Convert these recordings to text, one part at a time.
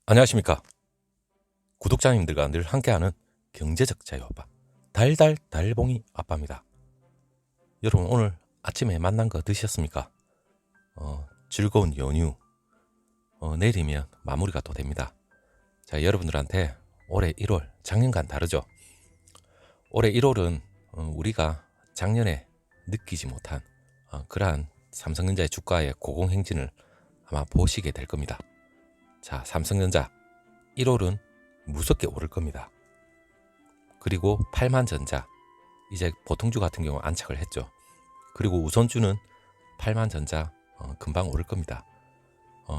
안녕하십니까. 구독자님들과 늘 함께하는 경제적 자유아빠 달달달봉이 아빠입니다. 여러분 오늘 아침에 만난 거 드셨습니까? 즐거운 연휴 내일이면 마무리가 또 됩니다. 자, 여러분들한테 올해 1월 작년과는 다르죠. 올해 1월은 우리가 작년에 느끼지 못한 그러한 삼성전자의 주가의 고공행진을 아마 보시게 될 겁니다. 자, 삼성전자 1월은 무섭게 오를 겁니다. 그리고 8만전자 이제 보통주 같은 경우 안착을 했죠. 그리고 우선주는 8만전자 금방 오를 겁니다.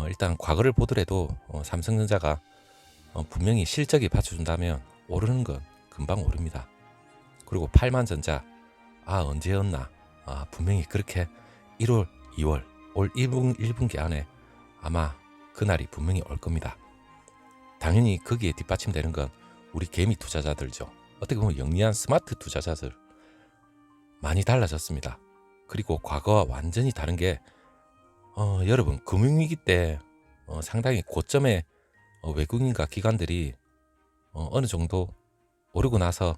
일단 과거를 보더라도 삼성전자가 분명히 실적이 받쳐준다면 오르는 건 금방 오릅니다. 그리고 8만전자 언제였나 분명히 그렇게 1월 2월 올 1분기 안에 아마 그날이 분명히 올 겁니다. 당연히 거기에 뒷받침되는 건 우리 개미 투자자들죠. 어떻게 보면 영리한 스마트 투자자들 많이 달라졌습니다. 그리고 과거와 완전히 다른 게 여러분 금융위기 때 상당히 고점에 외국인과 기관들이 어느 정도 오르고 나서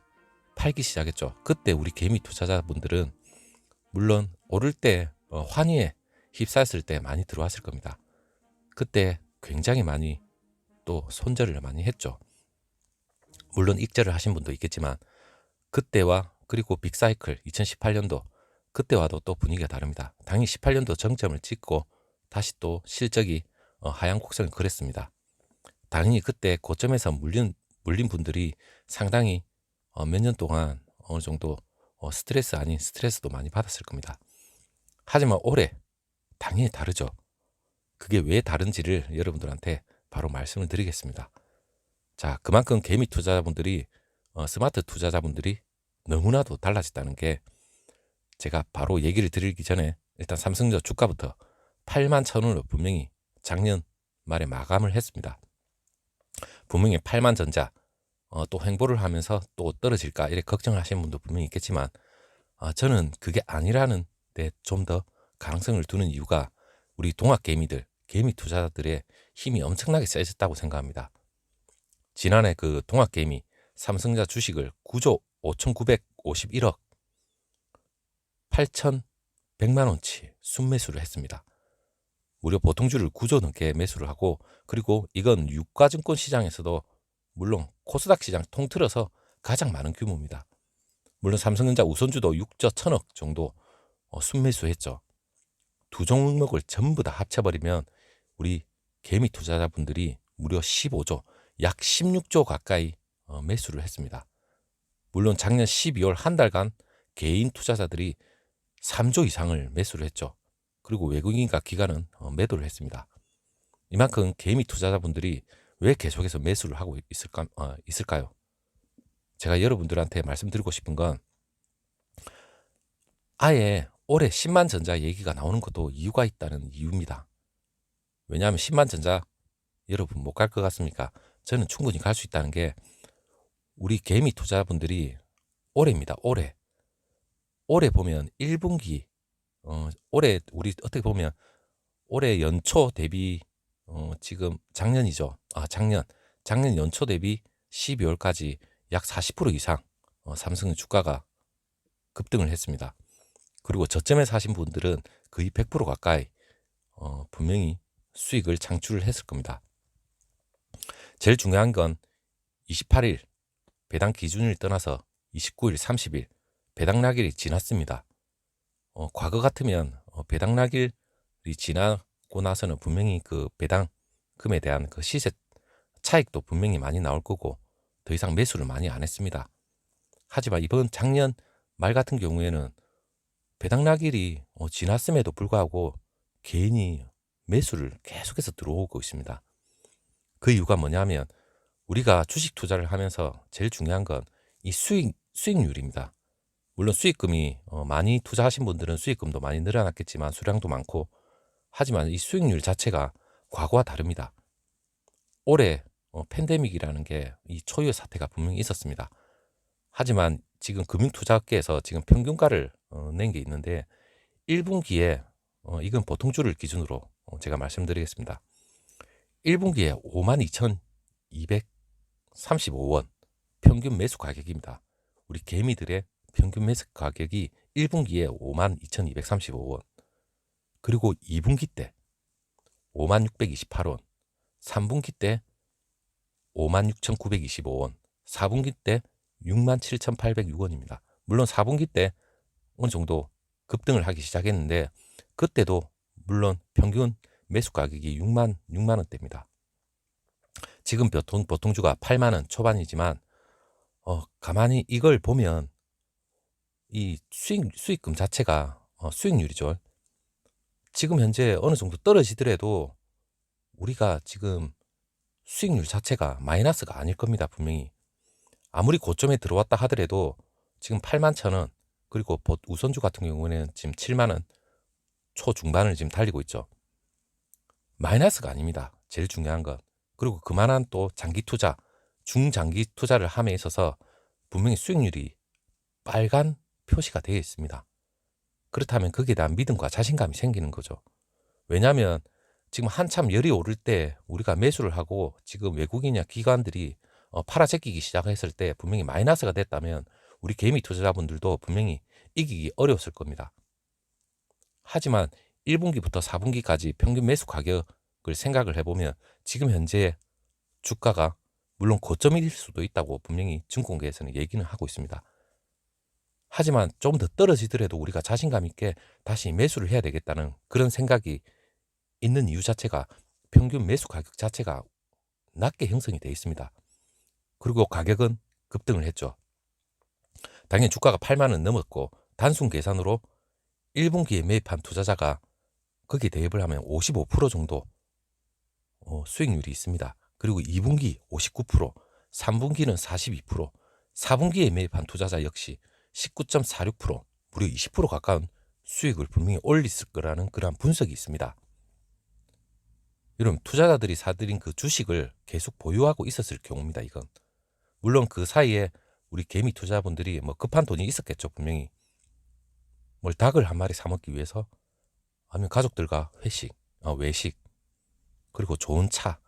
팔기 시작했죠. 그때 우리 개미 투자자분들은 물론 오를 때 환희에 휩싸였을 때 많이 들어왔을 겁니다. 그때 굉장히 많이 또 손절을 많이 했죠. 물론 익절을 하신 분도 있겠지만 그때와 그리고 빅사이클 2018년도 그때와도 또 분위기가 다릅니다. 당연히 18년도 정점을 찍고 다시 또 실적이 하향 곡선을 그렸습니다. 당연히 그때 고점에서 물린 분들이 상당히 몇 년 동안 어느 정도 스트레스 아닌 스트레스도 많이 받았을 겁니다. 하지만 올해 당연히 다르죠. 그게 왜 다른지를 여러분들한테 바로 말씀을 드리겠습니다. 자, 그만큼 개미 투자자분들이 스마트 투자자분들이 너무나도 달라졌다는 게 제가 바로 얘기를 드리기 전에 일단 삼성전자 주가부터 8만 1,000원으로 분명히 작년 말에 마감을 했습니다. 분명히 8만 전자 또 횡보를 하면서 또 떨어질까 이렇게 걱정을 하시는 분도 분명히 있겠지만 저는 그게 아니라는 데 좀 더 가능성을 두는 이유가 우리 동학 개미들, 개미 투자자들의 힘이 엄청나게 세졌다고 생각합니다. 지난해 그 동학 개미 삼성전자 주식을 9조 5,951억 8,100만 원치 순매수를 했습니다. 무려 보통주를 9조 넘게 매수를 하고 그리고 이건 유가증권 시장에서도 물론 코스닥 시장 통틀어서 가장 많은 규모입니다. 물론 삼성전자 우선주도 6조 1,000억 정도 순매수했죠. 두 종목을 전부 다 합쳐버리면 우리 개미 투자자분들이 무려 15조, 약 16조 가까이 매수를 했습니다. 물론 작년 12월 한 달간 개인 투자자들이 3조 이상을 매수를 했죠. 그리고 외국인과 기관은 매도를 했습니다. 이만큼 개미 투자자분들이 왜 계속해서 매수를 하고 있을까요? 제가 여러분들한테 말씀드리고 싶은 건 아예 올해 10만 전자 얘기가 나오는 것도 이유가 있다는 이유입니다. 왜냐하면 10만 전자 여러분 못 갈 것 같습니까? 저는 충분히 갈 수 있다는 게 우리 개미 투자분들이 올해입니다. 올해 보면 1분기 올해 우리 어떻게 보면 올해 연초 대비 지금 작년이죠. 작년 연초 대비 12월까지 약 40% 이상 삼성 주가가 급등을 했습니다. 그리고 저점에서 하신 분들은 거의 100% 가까이 분명히 수익을 창출을 했을 겁니다. 제일 중요한 건 28일 배당 기준을 떠나서 29일, 30일 배당 날일이 지났습니다. 과거 같으면 배당 날일이 지나고 나서는 분명히 그 배당금에 대한 그 시세 차익도 분명히 많이 나올 거고 더 이상 매수를 많이 안 했습니다. 하지만 이번 작년 말 같은 경우에는 배당 날일이 지났음에도 불구하고 개인이 매수를 계속해서 들어오고 있습니다. 그 이유가 뭐냐면 우리가 주식 투자를 하면서 제일 중요한 건 이 수익률입니다. 물론 수익금이 많이 투자하신 분들은 수익금도 많이 늘어났겠지만 수량도 많고 하지만 이 수익률 자체가 과거와 다릅니다. 올해 팬데믹이라는 게 이 초유의 사태가 분명히 있었습니다. 하지만 지금 금융투자업계에서 지금 평균가를 낸 게 있는데 1분기에 이건 보통주를 기준으로 제가 말씀드리겠습니다. 1분기에 52,235원 평균 매수 가격입니다. 우리 개미들의 평균 매수 가격이 1분기에 52,235원, 그리고 2분기 때 56,28원, 3분기 때 56,925원, 4분기 때 67,806원입니다. 물론 4분기 때 어느 정도 급등을 하기 시작했는데 그때도 물론 평균 매수 가격이 6만 원대입니다. 지금 보통주가 8만 원 초반이지만 가만히 이걸 보면 이 수익금 자체가 수익률이죠. 지금 현재 어느 정도 떨어지더라도 우리가 지금 수익률 자체가 마이너스가 아닐 겁니다. 분명히 아무리 고점에 들어왔다 하더라도 지금 8만 1,000원, 그리고 우선주 같은 경우에는 지금 7만 원 초중반을 지금 달리고 있죠. 마이너스가 아닙니다. 제일 중요한 건. 그리고 그만한 또 장기 투자, 중장기 투자를 함에 있어서 분명히 수익률이 빨간 표시가 되어 있습니다. 그렇다면 거기에 대한 믿음과 자신감이 생기는 거죠. 왜냐하면 지금 한참 열이 오를 때 우리가 매수를 하고 지금 외국인이나 기관들이 팔아제끼기 시작했을 때 분명히 마이너스가 됐다면 우리 개미 투자자분들도 분명히 이기기 어려웠을 겁니다. 하지만 1분기부터 4분기까지 평균 매수 가격을 생각을 해보면 지금 현재 주가가 물론 고점일 수도 있다고 분명히 증권계에서는 얘기는 하고 있습니다. 하지만 좀 더 떨어지더라도 우리가 자신감 있게 다시 매수를 해야 되겠다는 그런 생각이 있는 이유 자체가 평균 매수 가격 자체가 낮게 형성이 되어 있습니다. 그리고 가격은 급등을 했죠. 당연히 주가가 8만 원 넘었고 단순 계산으로 1분기에 매입한 투자자가 거기에 대입을 하면 55% 정도 수익률이 있습니다. 그리고 2분기 59%, 3분기는 42%, 4분기에 매입한 투자자 역시 19.46%, 무려 20% 가까운 수익을 분명히 올렸을 거라는 그러한 분석이 있습니다. 여러분, 투자자들이 사들인 그 주식을 계속 보유하고 있었을 경우입니다. 이건 물론 그 사이에 우리 개미 투자자분들이 뭐 급한 돈이 있었겠죠. 분명히 뭘 닭을 한 마리 사 먹기 위해서, 아니면 가족들과 회식, 외식, 그리고 좋은 차,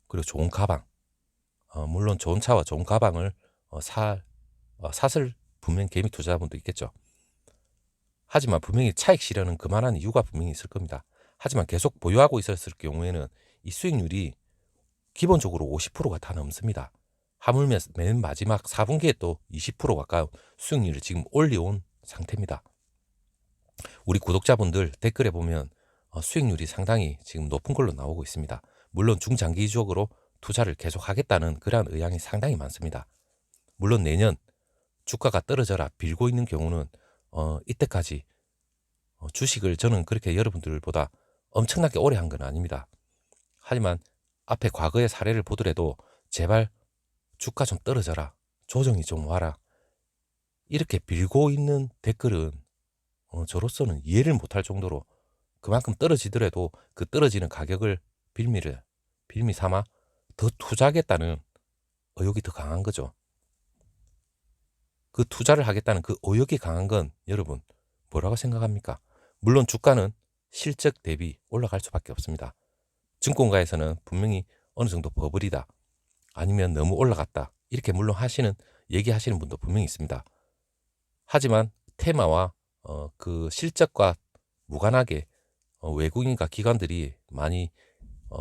그리고 좋은 가방, 물론 좋은 차와 좋은 가방을 샀을 분명 개미 투자자분도 있겠죠. 하지만 분명히 차익 실현은 그만한 이유가 분명히 있을 겁니다. 하지만 계속 보유하고 있었을 경우에는 이 수익률이 기본적으로 50%가 다 넘습니다. 하물며 맨 마지막 4분기에 또 20% 가까운 수익률을 지금 올려온 상태입니다. 우리 구독자분들 댓글에 보면 수익률이 상당히 지금 높은 걸로 나오고 있습니다. 물론 중장기적으로 투자를 계속 하겠다는 그러한 의향이 상당히 많습니다. 물론 내년 주가가 떨어져라 빌고 있는 경우는 이때까지 주식을 저는 그렇게 여러분들보다 엄청나게 오래 한 건 아닙니다. 하지만 앞에 과거의 사례를 보더라도 제발 주가 좀 떨어져라, 조정이 좀 와라, 이렇게 빌고 있는 댓글은 저로서는 이해를 못할 정도로 그만큼 떨어지더라도 그 떨어지는 가격을 빌미 삼아 더 투자하겠다는 의욕이 더 강한 거죠. 그 투자를 하겠다는 그 의욕이 강한 건 여러분 뭐라고 생각합니까? 물론 주가는 실적 대비 올라갈 수밖에 없습니다. 증권가에서는 분명히 어느 정도 버블이다, 아니면 너무 올라갔다, 이렇게 물론 얘기하시는 분도 분명히 있습니다. 하지만 테마와 그 실적과 무관하게 외국인과 기관들이 많이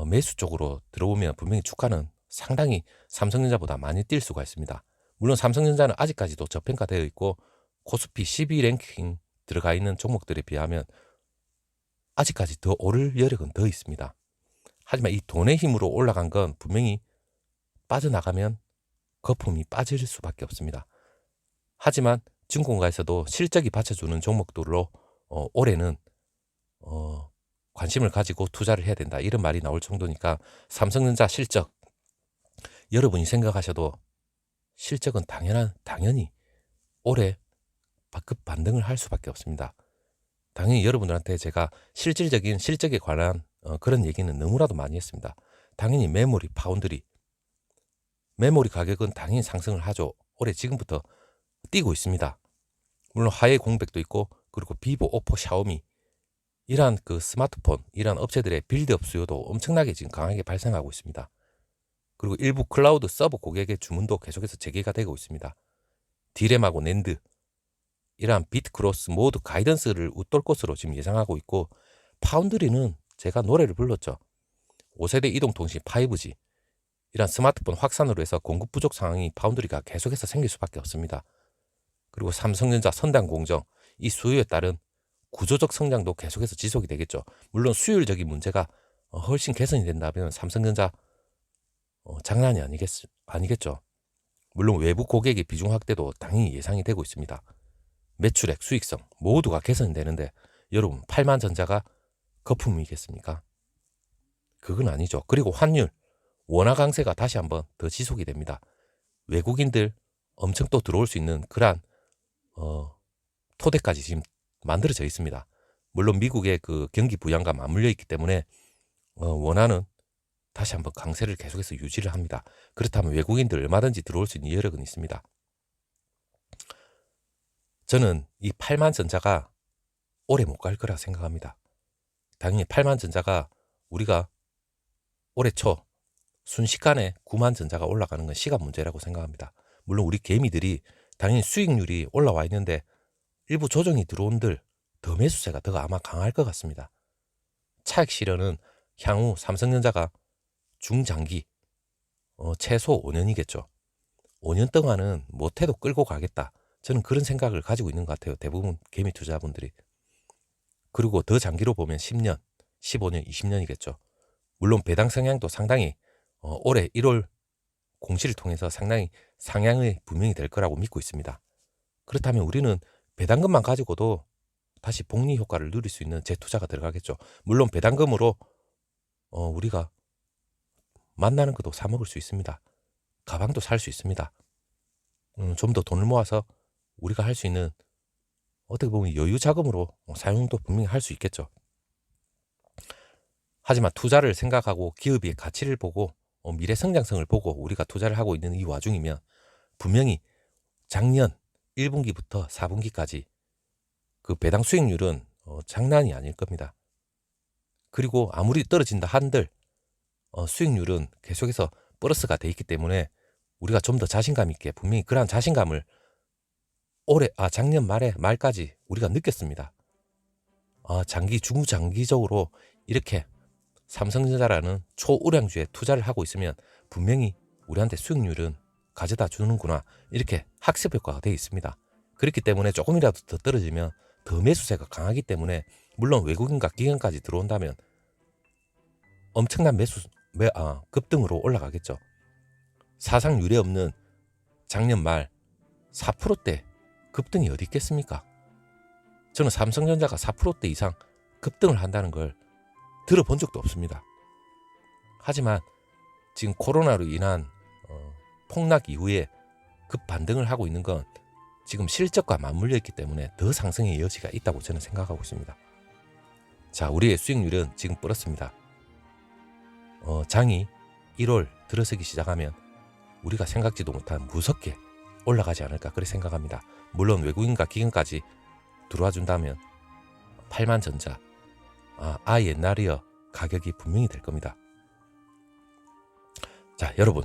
매수 쪽으로 들어오면 분명히 주가는 상당히 삼성전자보다 많이 뛸 수가 있습니다. 물론 삼성전자는 아직까지도 저평가되어 있고 코스피 12 랭킹 들어가 있는 종목들에 비하면 아직까지 더 오를 여력은 더 있습니다. 하지만 이 돈의 힘으로 올라간 건 분명히 빠져나가면 거품이 빠질 수밖에 없습니다. 하지만 증권가에서도 실적이 받쳐주는 종목들로 올해는 관심을 가지고 투자를 해야 된다, 이런 말이 나올 정도니까 삼성전자 실적 여러분이 생각하셔도 실적은 당연히 올해 급 반등을 할 수밖에 없습니다. 당연히 여러분들한테 제가 실질적인 실적에 관한 그런 얘기는 너무나도 많이 했습니다. 당연히 메모리, 파운드리, 메모리 가격은 당연히 상승을 하죠. 올해 지금부터 뛰고 있습니다. 물론 화웨이 공백도 있고, 그리고 비보, 오포, 샤오미 이러한 그 스마트폰, 이러한 업체들의 빌드업 수요도 엄청나게 지금 강하게 발생하고 있습니다. 그리고 일부 클라우드 서버 고객의 주문도 계속해서 재개가 되고 있습니다. 디램하고 낸드, 이러한 비트크로스 모두 가이던스를 웃돌 것으로 지금 예상하고 있고, 파운드리는 제가 노래를 불렀죠. 5세대 이동통신 5G, 이러한 스마트폰 확산으로 해서 공급 부족 상황이 파운드리가 계속해서 생길 수밖에 없습니다. 그리고 삼성전자, 선단공정, 이 수요에 따른 구조적 성장도 계속해서 지속이 되겠죠. 물론 수율적인 문제가 훨씬 개선이 된다면 삼성전자 장난이 아니겠죠. 물론 외부 고객의 비중 확대도 당연히 예상이 되고 있습니다. 매출액, 수익성 모두가 개선되는데 여러분 8만 전자가 거품이겠습니까? 그건 아니죠. 그리고 환율, 원화 강세가 다시 한번 더 지속이 됩니다. 외국인들 엄청 또 들어올 수 있는 그러한 토대까지 지금 만들어져 있습니다. 물론 미국의 그 경기 부양과 맞물려 있기 때문에 원화는 다시 한번 강세를 계속해서 유지를 합니다. 그렇다면 외국인들 얼마든지 들어올 수 있는 여력은 있습니다. 저는 이 8만 전자가 오래 못 갈 거라 생각합니다. 당연히 8만 전자가 우리가 올해 초 순식간에 9만 전자가 올라가는 건 시간 문제라고 생각합니다. 물론 우리 개미들이 당연히 수익률이 올라와 있는데 일부 조정이 들어온들 더 매수세가 더 아마 강할 것 같습니다. 차익 실현은 향후 삼성전자가 중장기 최소 5년이겠죠. 5년 동안은 못해도 끌고 가겠다. 저는 그런 생각을 가지고 있는 것 같아요. 대부분 개미 투자분들이. 그리고 더 장기로 보면 10년, 15년, 20년이겠죠. 물론 배당 성향도 상당히 올해 1월 공시를 통해서 상당히 상향이 분명히 될 거라고 믿고 있습니다. 그렇다면 우리는 배당금만 가지고도 다시 복리 효과를 누릴 수 있는 재투자가 들어가겠죠. 물론 배당금으로 우리가 만나는 것도 사 먹을 수 있습니다. 가방도 살 수 있습니다. 좀 더 돈을 모아서 우리가 할 수 있는 어떻게 보면 여유 자금으로 사용도 분명히 할 수 있겠죠. 하지만 투자를 생각하고 기업의 가치를 보고 미래 성장성을 보고 우리가 투자를 하고 있는 이 와중이면 분명히 작년 1분기부터 4분기까지 그 배당 수익률은 장난이 아닐 겁니다. 그리고 아무리 떨어진다 한들 수익률은 계속해서 플러스가 돼 있기 때문에 우리가 좀 더 자신감 있게 분명히 그러한 자신감을 작년 말까지 우리가 느꼈습니다. 중장기적으로 이렇게 삼성전자라는 초우량주에 투자를 하고 있으면 분명히 우리한테 수익률은 가져다 주는구나, 이렇게 학습 효과가 되어 있습니다. 그렇기 때문에 조금이라도 더 떨어지면 더 매수세가 강하기 때문에 물론 외국인과 기관까지 들어온다면 엄청난 급등으로 올라가겠죠. 사상 유례 없는 작년 말 4%대 급등이 어디 있겠습니까? 저는 삼성전자가 4%대 이상 급등을 한다는 걸 들어본 적도 없습니다. 하지만 지금 코로나로 인한 폭락 이후에 급반등을 하고 있는 건 지금 실적과 맞물려 있기 때문에 더 상승의 여지가 있다고 저는 생각하고 있습니다. 자, 우리의 수익률은 지금 플러스입니다. 장이 1월 들어서기 시작하면 우리가 생각지도 못한 무섭게 올라가지 않을까 그렇게 생각합니다. 물론 외국인과 기관까지 들어와 준다면 8만 전자 옛날이여 가격이 분명히 될 겁니다. 자, 여러분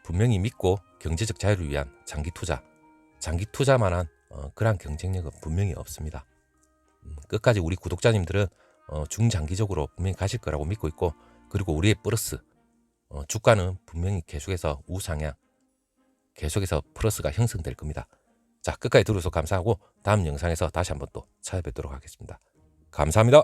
분명히 믿고 경제적 자유를 위한 장기 투자만한 그러한 경쟁력은 분명히 없습니다. 끝까지 우리 구독자님들은 중장기적으로 분명히 가실 거라고 믿고 있고, 그리고 우리의 플러스 주가는 분명히 계속해서 우상향, 계속해서 플러스가 형성될 겁니다. 자, 끝까지 들어줘서 감사하고 다음 영상에서 다시 한번 또 찾아뵙도록 하겠습니다. 감사합니다.